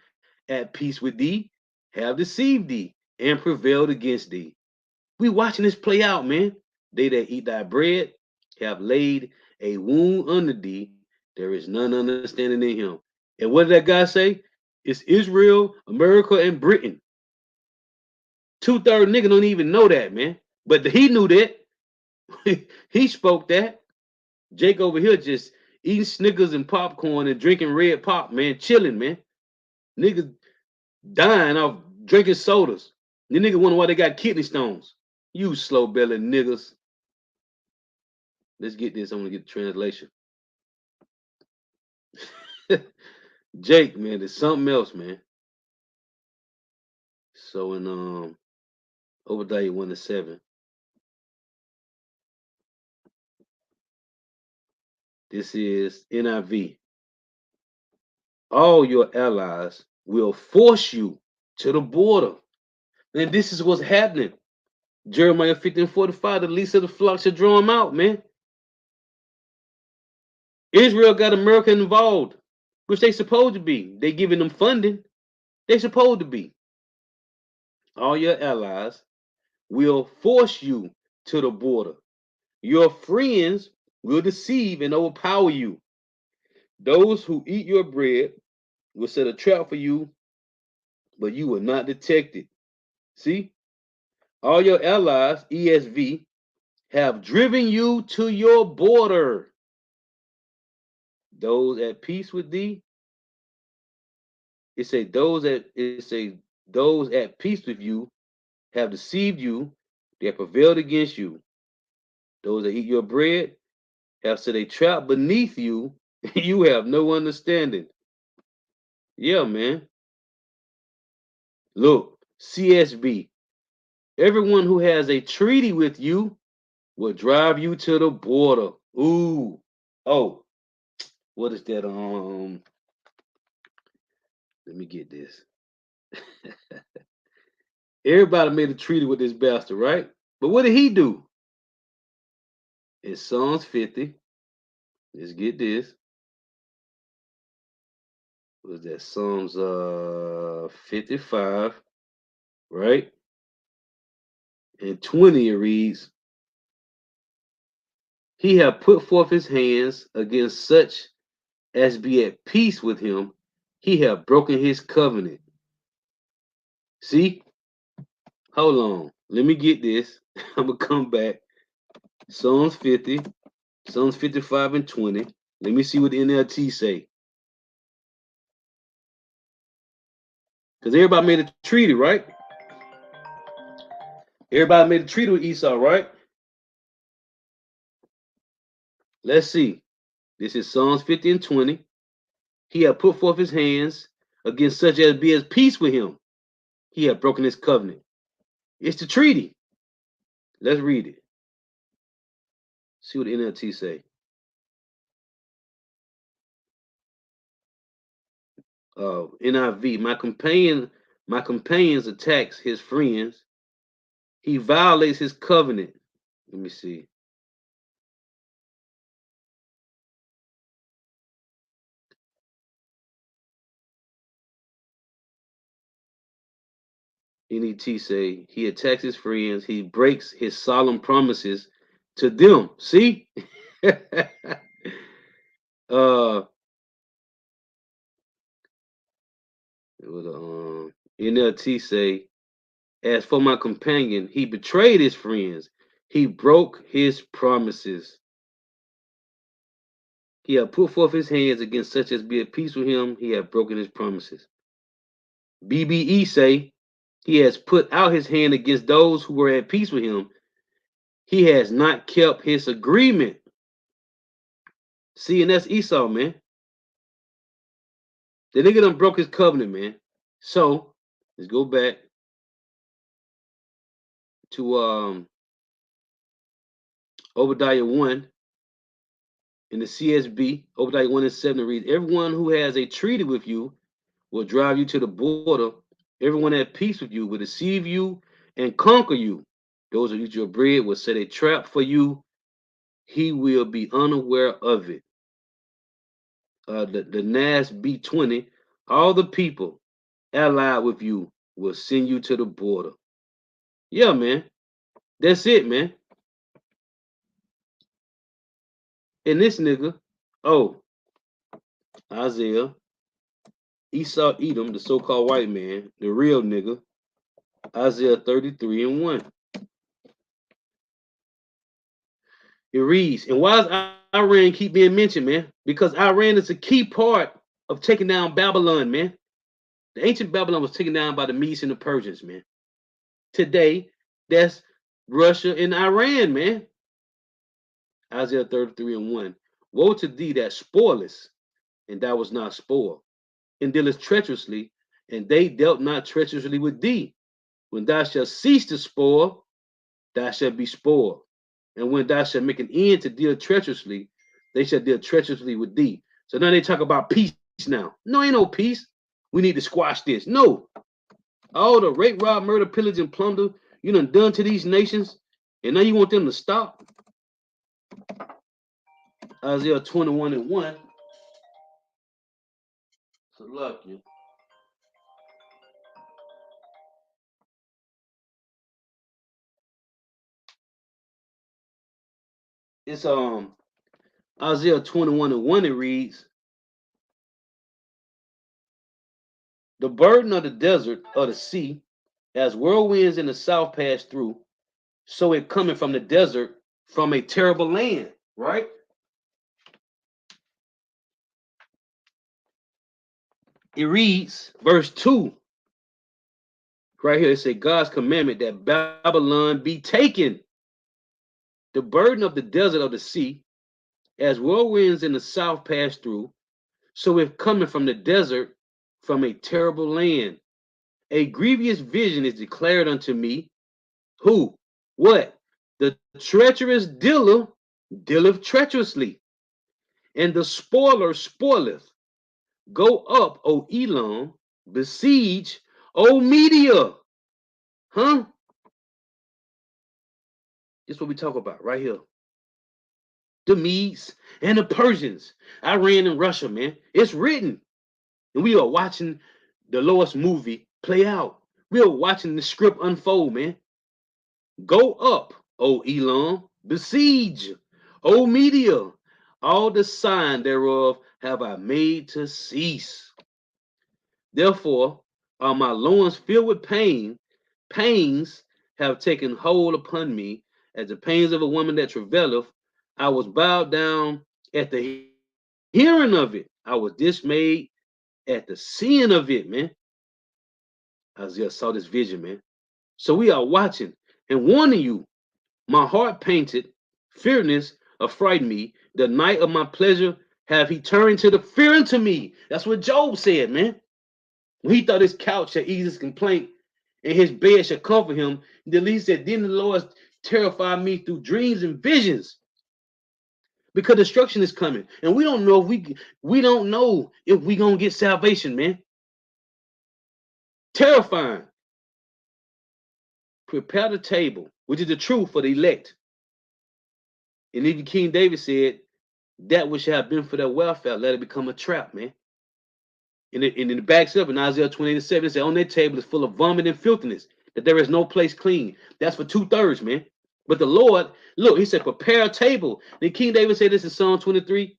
at peace with thee have deceived thee and prevailed against thee. We watching this play out, man. They that eat thy bread have laid a wound under thee. There is none understanding in him. And what did that guy say? It's Israel, America, and Britain. 2/3 nigga don't even know that, man. But he knew that. He spoke that. Jake over here just eating Snickers and popcorn and drinking red pop, man. Chilling, man. Niggas dying off drinking sodas. The nigga wonder why they got kidney stones. You slow belly niggas. Let's get this. I'm gonna get the translation. Jake, man, there's something else, man. So in Obadiah 1 to 7. This is NIV. All your allies will force you to the border. And this is what's happening. Jeremiah 15:45, the least of the flock should draw them out, man. Israel got America involved, which they supposed to be. They giving them funding. They supposed to be. All your allies will force you to the border. Your friends will deceive and overpower you. Those who eat your bread will set a trap for you, but you will not detect it. See? All your allies, ESV, have driven you to your border. Those at peace with thee. It say those at peace with you have deceived you, they have prevailed against you. Those that eat your bread have set a trap beneath you, you have no understanding. Yeah, man. Look, CSB. Everyone who has a treaty with you will drive you to the border. Ooh. Oh, what is that? Let me get this. Everybody made a treaty with this bastard, right? But what did he do? In Psalms 50, let's get this. What was that? Psalms 55, right? And 20 it reads, he have put forth his hands against such as be at peace with him. He have broken his covenant. See? Hold on. Let me get this. I'm going to come back. Psalms 50, Psalms 55 and 20. Let me see what the NLT say. Because everybody made a treaty, right? Everybody made a treaty with Esau, right? Let's see. This is Psalms 50 and 20. He had put forth his hands against such as be at peace with him. He had broken his covenant. It's the treaty. Let's read it. See what the NLT say. NIV. My companions attacks his friends. He violates his covenant. Let me see. NET say he attacks his friends. He breaks his solemn promises to them. See? NLT say, as for my companion, he betrayed his friends. He broke his promises. He had put forth his hands against such as be at peace with him. He had broken his promises. BBE say, he has put out his hand against those who were at peace with him. He has not kept his agreement. See, and that's Esau, man. The nigga done broke his covenant, man. So, let's go back to Obadiah 1 in the CSB. Obadiah 1 and 7 reads, everyone who has a treaty with you will drive you to the border. Everyone at peace with you will deceive you and conquer you. Those who eat your bread will set a trap for you. He will be unaware of it. The NAS B20, all the people allied with you will send you to the border. Yeah, man. That's it, man. And this nigga, oh, Isaiah, Esau Edom, the so-called white man, the real nigga, Isaiah 33 and 1. It reads, and why does Iran keep being mentioned, man? Because Iran is a key part of taking down Babylon, man. The ancient Babylon was taken down by the Medes and the Persians, man. Today, that's Russia and Iran, man. Isaiah 33 and 1. Woe to thee that spoilest, and thou was not spoiled, and dealest treacherously, and they dealt not treacherously with thee. When thou shalt cease to spoil, thou shalt be spoiled. And when thou shalt make an end to deal treacherously, they shall deal treacherously with thee. So now they talk about peace now. No, ain't no peace. We need to squash this. No. All the rape, rob, murder, pillage, and plunder you done to these nations, and now you want them to stop? Isaiah 21 and 1. So look, you. It's Isaiah 21 and 1. It reads, the burden of the desert of the sea As whirlwinds in the south pass through, so it coming from the desert from a terrible land, right? It reads, verse 2, right here, it says, God's commandment that Babylon be taken, the burden of the desert of the sea, as whirlwinds in the south pass through, so it coming from the desert from a terrible land. A grievous vision is declared unto me. Who? What? The treacherous dealer dealeth treacherously, and the spoiler spoileth. Go up, O Elam, besiege, O Media. Huh? This is what we talk about right here. The Medes and the Persians, Iran and Russia, man. It's written. And we are watching the Lord's movie play out. We are watching the script unfold, man. Go up, O Elam, besiege, O Media. All the sign thereof have I made to cease. Therefore are my loins filled with pain. Pains have taken hold upon me, as the pains of a woman that travaileth. I was bowed down at the hearing of it. I was dismayed at the seeing of it, man. Isaiah saw this vision, man. So we are watching and warning you. My heart painted, fearness affright me. The night of my pleasure have he turned to the fear unto me. That's what Job said, man. When he thought his couch should ease his complaint and his bed should comfort him, then he said, then the Lord terrified me through dreams and visions. Because destruction is coming. And we don't know if we don't know if we gonna get salvation, man. Terrifying. Prepare the table, which is the truth for the elect. And even King David said, that which have been for their welfare, let it become a trap, man. And in the backs up in Isaiah 28:7, it said, on their table is full of vomit and filthiness, that there is no place clean. That's for 2/3, man. But the Lord, look, he said, prepare a table. Then King David said this in Psalm 23.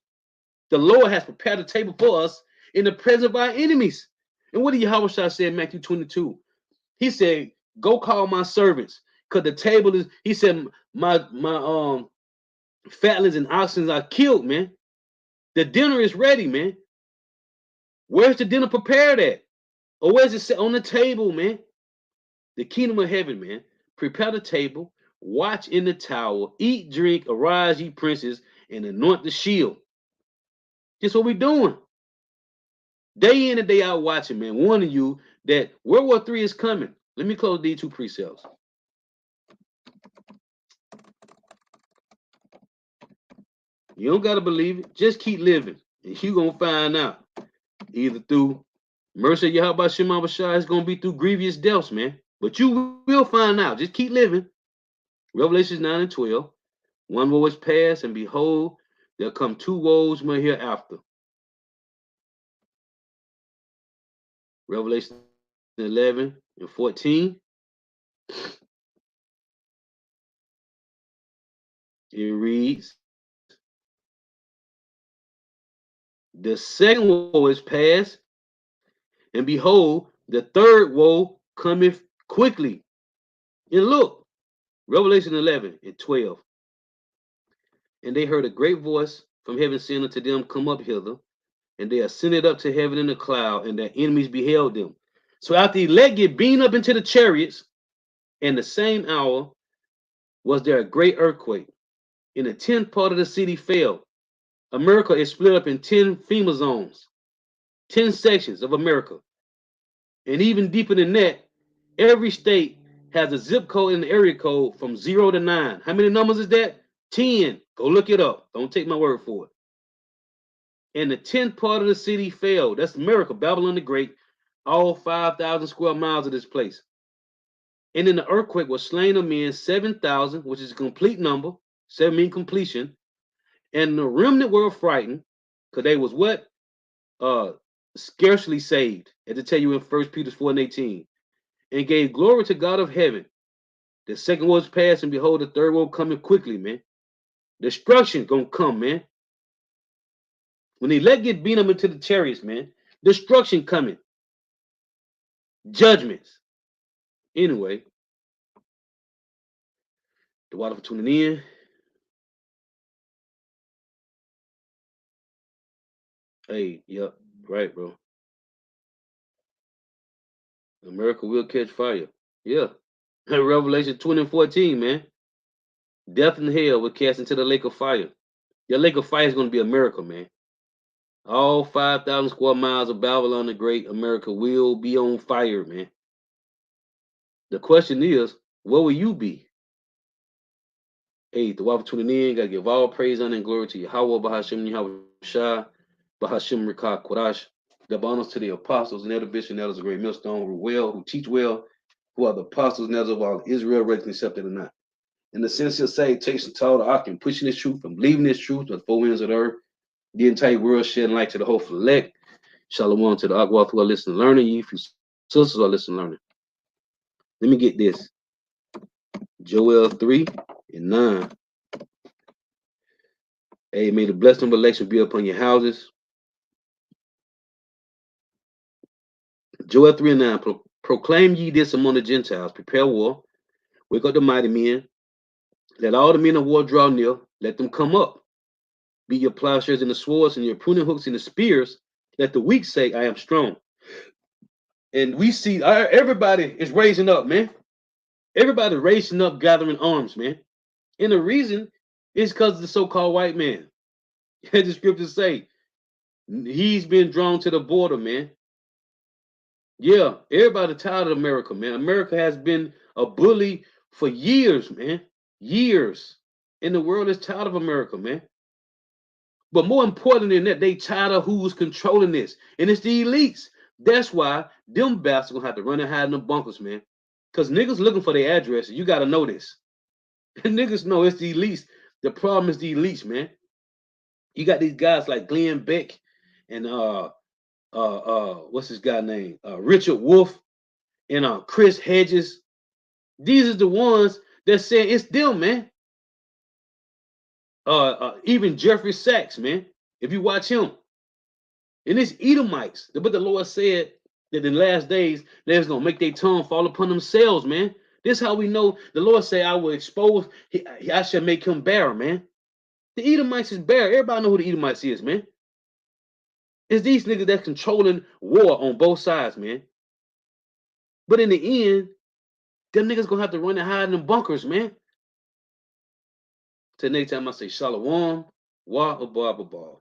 The Lord has prepared a table for us in the presence of our enemies. And what did Yahweh say in Matthew 22? He said, go call my servants, because the table is, he said, my fatlings and oxen are killed, man. The dinner is ready, man. Where's the dinner prepared at? Or where's it set on the table, man? The kingdom of heaven, man. Prepare the table, watch in the tower, eat, drink, arise, ye princes, and anoint the shield. That's what we're doing. Day in and day out watching, man, warning you that World War III is coming. Let me close these two precepts. You don't got to believe it. Just keep living, and you're going to find out. Either through mercy of Yahweh Shema Bashai, it's going to be through grievous deaths, man. But you will find out. Just keep living. Revelations 9 and 12. One woe is past, and behold, there'll come two woes more hereafter. Revelation 11 and 14. It reads, the second woe is past, and behold, the third woe cometh quickly. And look, Revelation 11 and 12. And they heard a great voice from heaven saying unto them, come up hither. And they ascended up to heaven in a cloud, and their enemies beheld them. So after the elect get beamed up into the chariots, in the same hour was there a great earthquake. And the 10th part of the city fell. America is split up in 10 FEMA zones, 10 sections of America. And even deeper than that, every state has a zip code and an area code from 0 to 9. How many numbers is that? 10. Go look it up. Don't take my word for it. And the 10th part of the city fell. That's America, Babylon the Great, all 5,000 square miles of this place. And in the earthquake was slain of men 7,000, which is a complete number. 7 mean completion. And the remnant were frightened, because they was what? Scarcely saved, as to tell you in 1 Peter 4 and 18. And gave glory to God of heaven. The second was passed, and behold, the third one coming quickly, man. Destruction gonna come, man. When the elect get beat up into the chariots, man, destruction coming. Judgments. Anyway, the water for tuning in. Hey, yep, right, bro. America will catch fire. Yeah. Revelation 20:14, man. Death and hell will cast into the lake of fire. The lake of fire is going to be America, man. All 5,000 square miles of Babylon the Great, America will be on fire, man. The question is, where will you be? Hey, the water tuning in, gotta give all praise, honor, and glory to Yahweh, Bahashim, Yahweh Shai, Bahashim, Rikah, Kodash. Give honors to the apostles and elder bishops and elders of great millstone who teach well, who are the apostles and elders of all Israel, ready to accept it or not. In the sincere salutation to all the ark and pushing this truth and believing this truth to the four winds of the earth, the entire world shedding light to the hopeful elect. Shalom to the Agwath who are listening learning, you few sisters who are listening learning. Let me get this. Joel 3:9. Hey, may the blessing of election be upon your houses. Joel 3:9. Proclaim ye this among the Gentiles. Prepare war. Wake up the mighty men. Let all the men of war draw near. Let them come up. Be your plowshares and the swords and your pruning hooks and the spears. Let the weak say, I am strong. And we see everybody is raising up, man. Everybody raising up, gathering arms, man. And the reason is because of the so-called white man. The scriptures say he's been drawn to the border, man. Yeah, everybody tired of America, man. America has been a bully for years, man. Years. And the world is tired of America, man. But more important than that, they tired of who's controlling this. And it's the elites. That's why them bastards gonna have to run and hide in the bunkers, man. Because niggas looking for their addresses. You gotta know this. Niggas know it's the elites. The problem is the elites, man. You got these guys like Glenn Beck and what's this guy name? Richard Wolf and Chris Hedges. These are the ones that say it's them, man. Even Jeffrey Sachs, man. If you watch him, and it's Edomites. But the Lord said that in the last days they're gonna make their tongue fall upon themselves, man. This is how we know the Lord say, I will expose, I shall make him barren, man. The Edomites is bare. Everybody know who the Edomites is, man. It's these niggas that's controlling war on both sides, man. But in the end, them niggas gonna have to run and hide in them bunkers, man. Till next time I say Shalom, Wa Abba Abba.